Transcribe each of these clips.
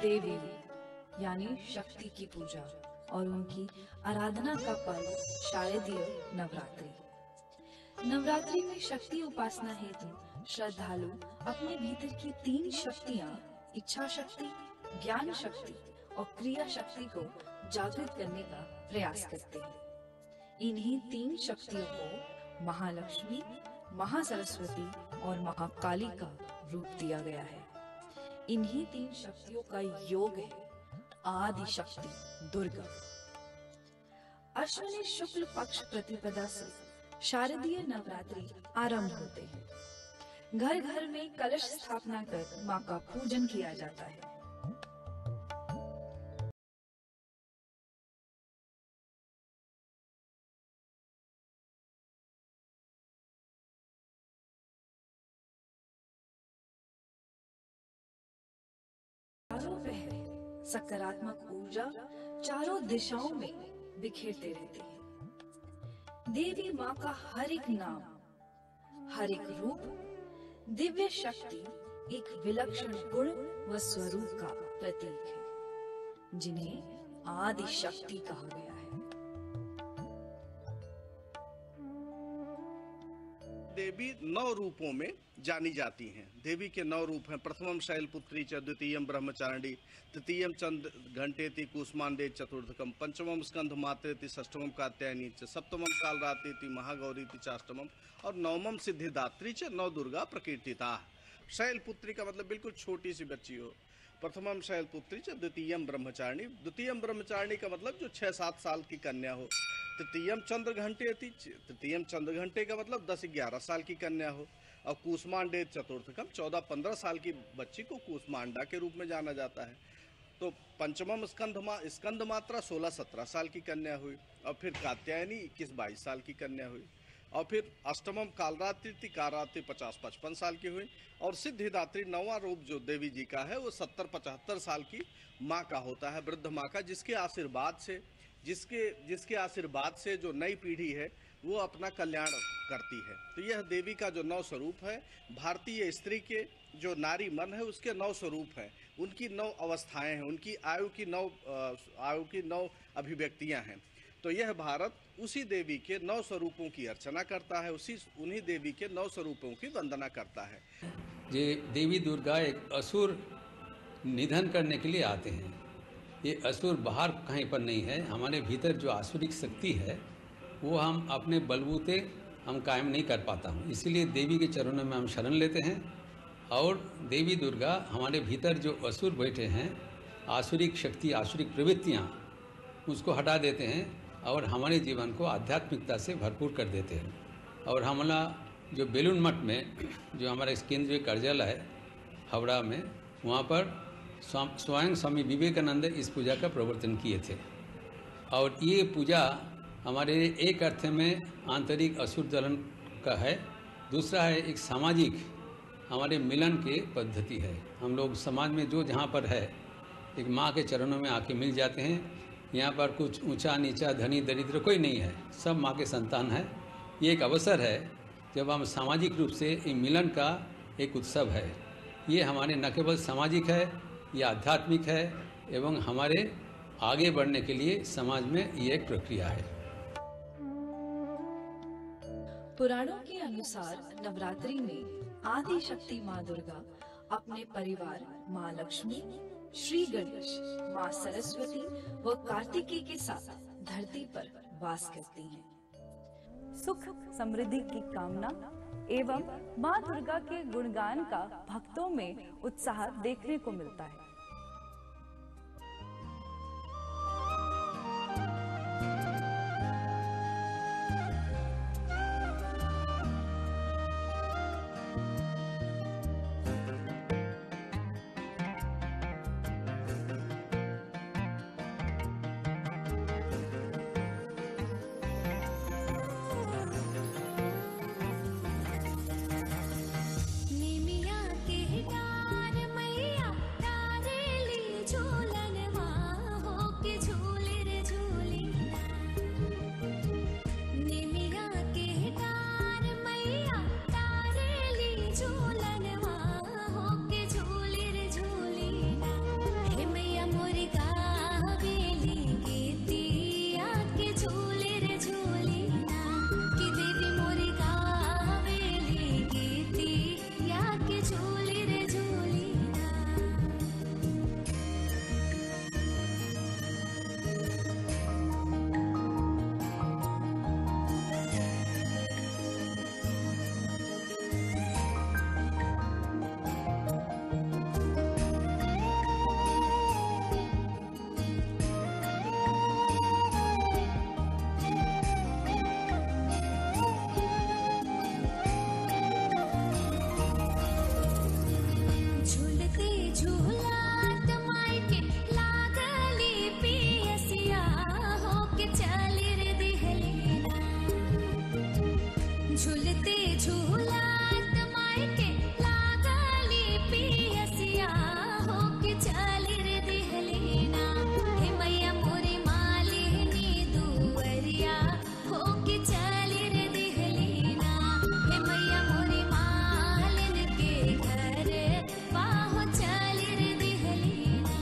देवी यानी शक्ति की पूजा और उनकी आराधना का पर्व शारदीय नवरात्रि। नवरात्रि में शक्ति उपासना हेतु श्रद्धालु अपने भीतर की 3 शक्तियां इच्छा शक्ति, ज्ञान शक्ति और क्रिया शक्ति को जागृत करने का प्रयास करते हैं। इन्हीं 3 शक्तियों को महालक्ष्मी, महासरस्वती और महाकाली का रूप दिया गया है। इन्हीं 3 शक्तियों का योग है आदि शक्ति दुर्गा। अश्विनी शुक्ल पक्ष प्रतिपदा से शारदीय नवरात्रि आरंभ होते हैं। घर घर में कलश स्थापना कर मां का पूजन किया जाता है। चारों पहर सकारात्मक ऊर्जा चारों दिशाओं में बिखेरते रहते हैं। देवी माँ का हर एक नाम, हर एक रूप, दिव्य शक्ति एक विलक्षण गुण व स्वरूप का प्रतीक है, जिन्हें आदि शक्ति कहा गया है। देवी 9 रूपों में जानी जाती हैं। देवी के 9 रूप हैं। प्रथमम शैलपुत्री च, द्वितीयम ब्रह्मचारिणी, तृतीयम चंद्र घंटेति कूष्मांडे चतुर्थकम, पंचमम स्कंध मात्रेति, षष्ठमम कात्यायनी च, सप्तमम कालरात्रि महागौरीति चाष्टमम और नवमम सिद्धिदात्री च, 9 दुर्गा प्रकीर्तिता। शैलपुत्री का मतलब बिल्कुल छोटी सी बच्ची हो। प्रथमम शैलपुत्री च, द्वितीयम ब्रह्मचारिणी, द्वितीयम ब्रह्मचारिणी का मतलब जो 6-7 साल की कन्या हो। तृतीयम चंद्र घंटे थी, तृतीयम चंद्र घंटे का मतलब 10-11 साल की कन्या हो। और कूष्मांडे चतुर्थकम 14-15 साल की बच्ची को कूष्मांडा के रूप में जाना जाता है। तो पंचमम स्कंद मात्रा 16-17 साल की कन्या हुई। और फिर कात्यायनी 21-22 साल की कन्या हुई। और फिर अष्टमम कालरात्रि 50-55 साल की हुई। और सिद्धिदात्री 9वां रूप जो देवी जी का है वो 70-75 साल की माँ का होता है, वृद्ध माँ का, जिसके आशीर्वाद से जो नई पीढ़ी है वो अपना कल्याण करती है। तो यह देवी का जो 9 स्वरूप है, भारतीय स्त्री के जो नारी मन है उसके 9 स्वरूप हैं। उनकी 9 अवस्थाएं हैं, उनकी आयु की 9 अभिव्यक्तियां हैं। तो यह भारत उसी देवी के 9 स्वरूपों की अर्चना करता है, उन्हीं देवी के 9 स्वरूपों की वंदना करता है। ये देवी दुर्गा एक असुर निधन करने के लिए आते हैं। ये असुर बाहर कहीं पर नहीं है, हमारे भीतर जो आसुरिक शक्ति है वो हम अपने बलबूते हम कायम नहीं कर पाता हूँ। इसीलिए देवी के चरणों में हम शरण लेते हैं और देवी दुर्गा हमारे भीतर जो असुर बैठे हैं, आसुरिक शक्ति, आसुरिक प्रवृत्तियाँ, उसको हटा देते हैं और हमारे जीवन को आध्यात्मिकता से भरपूर कर देते हैं। और हमारा जो बेलूर मठ में जो हमारा केंद्रीय कार्यालय है हावड़ा में, वहाँ पर स्वयं स्वामी विवेकानंद इस पूजा का प्रवर्तन किए थे। और ये पूजा हमारे एक अर्थ में आंतरिक असुर दलन का है, दूसरा है एक सामाजिक हमारे मिलन के पद्धति है। हम लोग समाज में जो जहाँ पर है एक माँ के चरणों में आके मिल जाते हैं। यहाँ पर कुछ ऊंचा नीचा धनी दरिद्र कोई नहीं है, सब माँ के संतान है। ये एक अवसर है जब हम सामाजिक रूप से ये मिलन का एक उत्सव है। ये हमारे न केवल सामाजिक है, ये आध्यात्मिक है एवं हमारे आगे बढ़ने के लिए समाज में ये एक प्रक्रिया है। पुराणों के अनुसार नवरात्रि में आदि शक्ति माँ दुर्गा अपने परिवार माँ लक्ष्मी, श्री गणेश, माँ सरस्वती व कार्तिकेय के साथ धरती पर वास करती हैं। सुख समृद्धि की कामना एवं माँ दुर्गा के गुणगान का भक्तों में उत्साह देखने को मिलता है। निमिया के डार मैया डार झूलते झूलात मायके लागली पियसिया हो के चली रे दिहलीना हे मैया मोरी मालिनी दुवरिया हो के चली रे दिहलीना हे मैया मोरी मालिन के घर बाहो चली रे दिहलीना।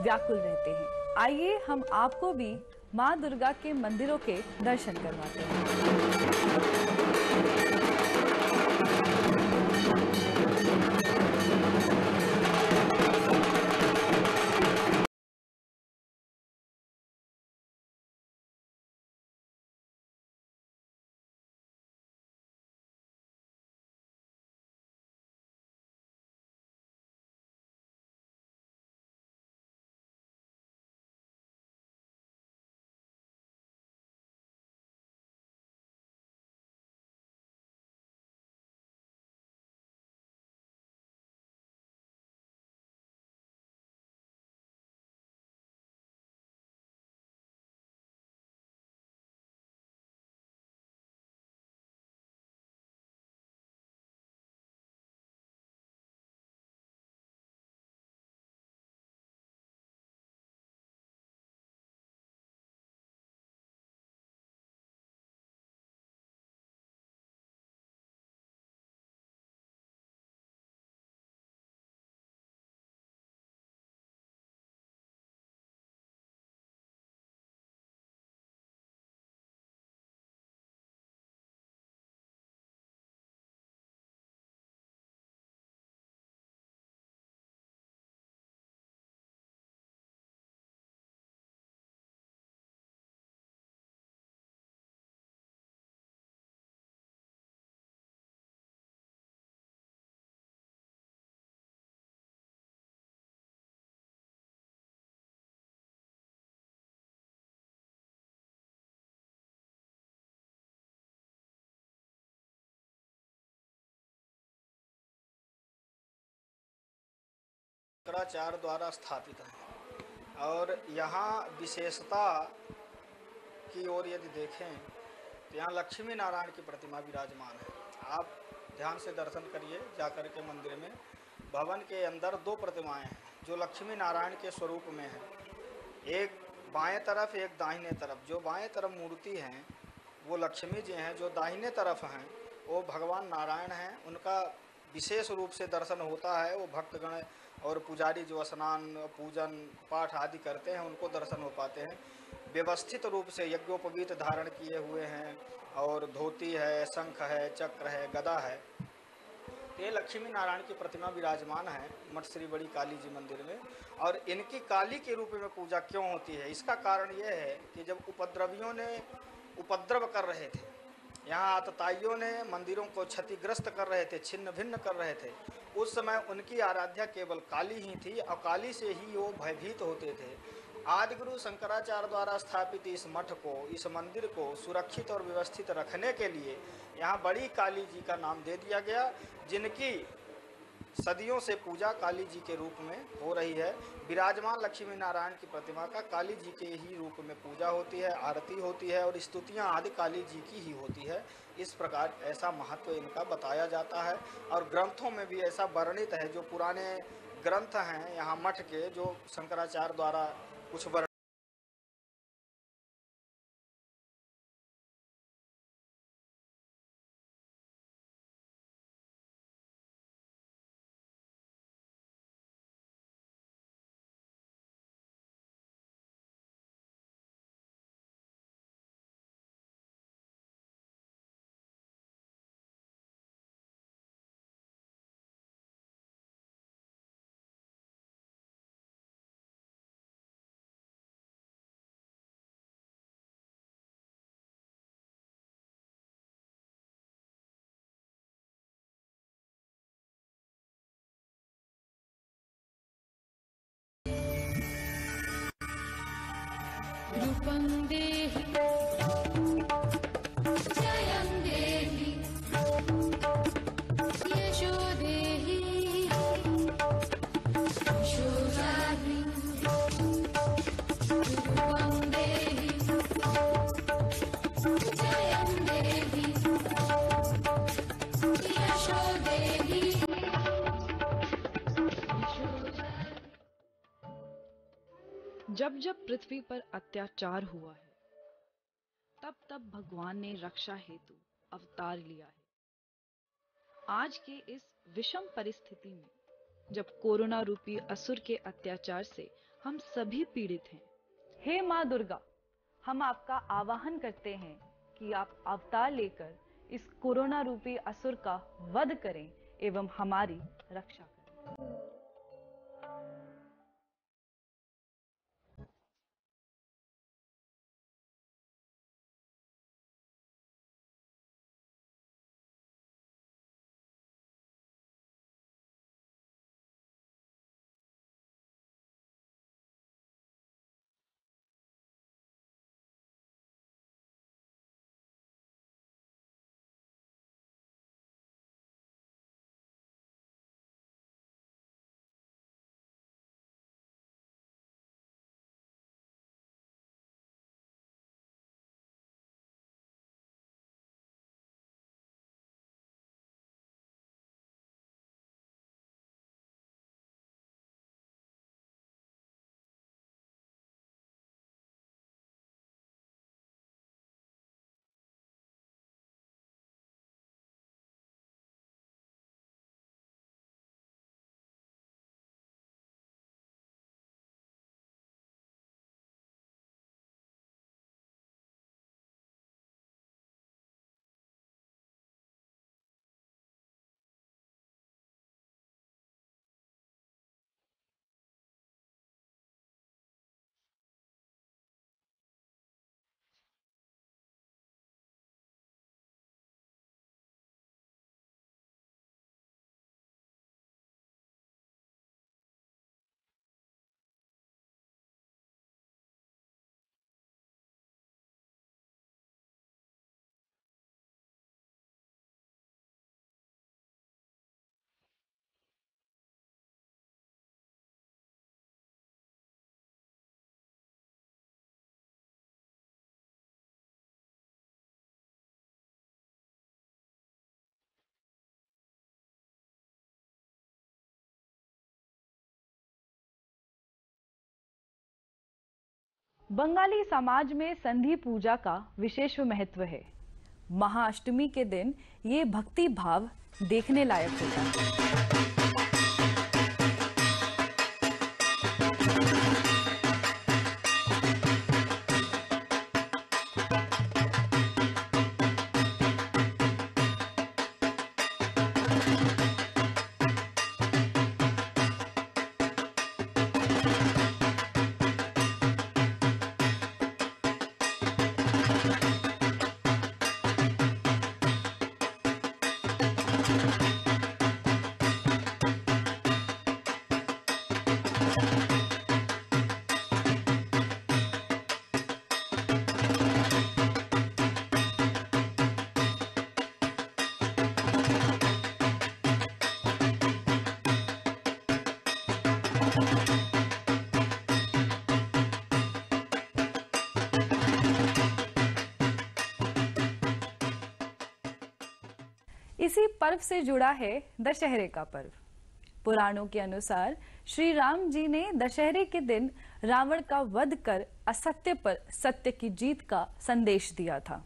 व्याकुल रहते हैं। आइए हम आपको भी माँ दुर्गा के मंदिरों के दर्शन करवाते हैं। शंकराचार्य द्वारा स्थापित है। और यहाँ विशेषता की ओर यदि देखें तो यहाँ लक्ष्मी नारायण की प्रतिमा विराजमान है। आप ध्यान से दर्शन करिए जाकर के मंदिर में। भवन के अंदर दो प्रतिमाएं हैं जो लक्ष्मी नारायण के स्वरूप में है, एक बाएं तरफ एक दाहिने तरफ। जो बाएं तरफ मूर्ति हैं वो लक्ष्मी जी हैं, जो दाहिने तरफ हैं वो भगवान नारायण हैं। उनका विशेष रूप से दर्शन होता है। वो भक्तगण और पुजारी जो स्नान पूजन पाठ आदि करते हैं उनको दर्शन हो पाते हैं। व्यवस्थित रूप से यज्ञोपवीत धारण किए हुए हैं और धोती है, शंख है, चक्र है, गदा है। ये लक्ष्मी नारायण की प्रतिमा विराजमान है मठ श्री बड़ी काली जी मंदिर में। और इनकी काली के रूप में पूजा क्यों होती है, इसका कारण ये है कि जब उपद्रवियों ने उपद्रव कर रहे थे, यहाँ आतताइयों ने मंदिरों को क्षतिग्रस्त कर रहे थे, छिन्न भिन्न कर रहे थे, उस समय उनकी आराध्या केवल काली ही थी और काली से ही वो भयभीत होते थे। आदिगुरु शंकराचार्य द्वारा स्थापित इस मठ को, इस मंदिर को सुरक्षित और व्यवस्थित रखने के लिए यहाँ बड़ी काली जी का नाम दे दिया गया, जिनकी सदियों से पूजा काली जी के रूप में हो रही है। विराजमान लक्ष्मी नारायण की प्रतिमा का काली जी के ही रूप में पूजा होती है, आरती होती है और स्तुतियाँ आदि काली जी की ही होती है। इस प्रकार ऐसा महत्व इनका बताया जाता है और ग्रंथों में भी ऐसा वर्णित है। जो पुराने ग्रंथ हैं यहाँ मठ के, जो शंकराचार्य द्वारा कुछ वर्ण रूपं देहि जयं देहि यशो देहि यशोदाहि रूपं देहि जयं देहि यशो देहि जब जब पृथ्वी पर अत्याचार हुआ है, तब तब भगवान ने रक्षा हेतु अवतार लिया है। आज के इस विषम परिस्थिति में, जब कोरोना रूपी असुर के अत्याचार से हम सभी पीड़ित हैं। हे माँ दुर्गा, हम आपका आवाहन करते हैं कि आप अवतार लेकर इस कोरोना रूपी असुर का वध करें एवं हमारी रक्षा करें। बंगाली समाज में संधि पूजा का विशेष महत्व है। महाअष्टमी के दिन ये भक्ति भाव देखने लायक होता है। इसी पर्व से जुड़ा है दशहरे का पर्व। पुराणों के अनुसार श्री राम जी ने दशहरे के दिन रावण का वध कर असत्य पर सत्य की जीत का संदेश दिया था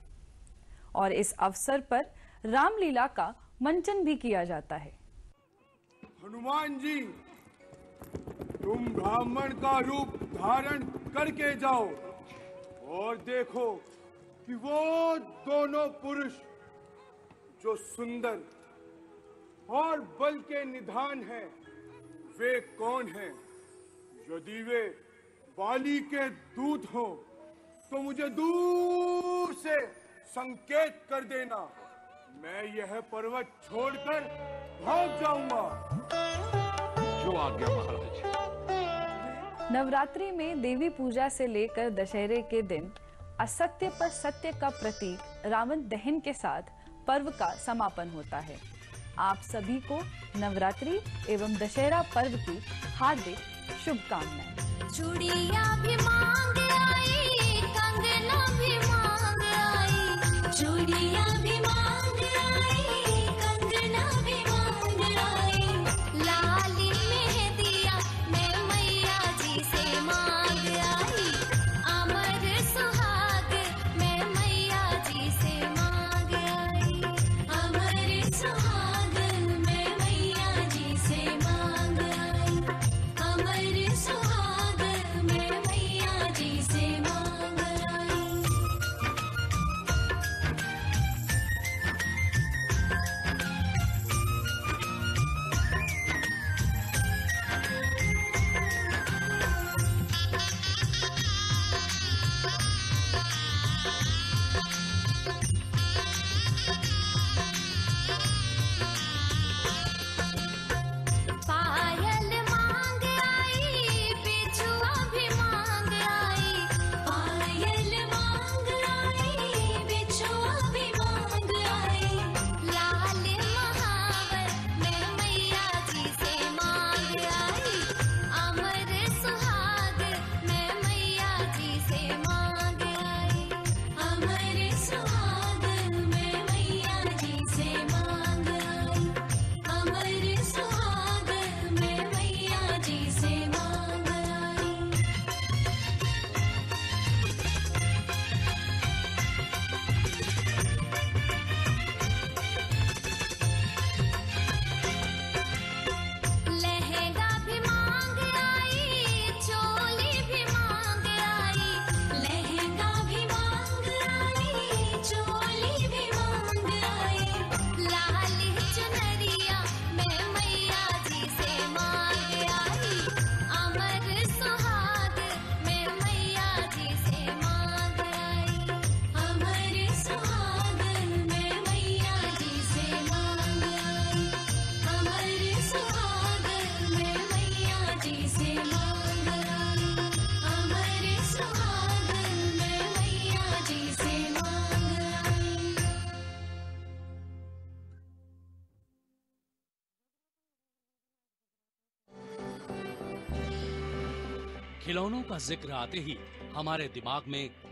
और इस अवसर पर रामलीला का मंचन भी किया जाता है। हनुमान जी, तुम ब्राह्मण का रूप धारण करके जाओ और देखो कि वो दोनों पुरुष जो सुंदर और बल के निधान हैं, वे कौन हैं? यदि वे बाली के दूत हो तो मुझे दूर से संकेत कर देना, मैं यह पर्वत छोड़कर भाग जाऊंगा। जो आज्ञा महाराज। नवरात्रि में देवी पूजा से लेकर दशहरे के दिन असत्य पर सत्य का प्रतीक रावण दहन के साथ पर्व का समापन होता है। आप सभी को नवरात्रि एवं दशहरा पर्व की हार्दिक शुभकामनाएं। चूड़ियां भी मांग आई, कंगना भी मांग आई, चूड़ियां भी मांग आई, कंगना भी मांग आई, लाली मेहंदिया मैं मैया जी से मांग आई, अमर सुहाग मैं मैया जी से मांग आई, अमर सुहाग मैं मैया जी से मांग आई, अमर सुहाग खिलौनों का जिक्र आते ही हमारे दिमाग में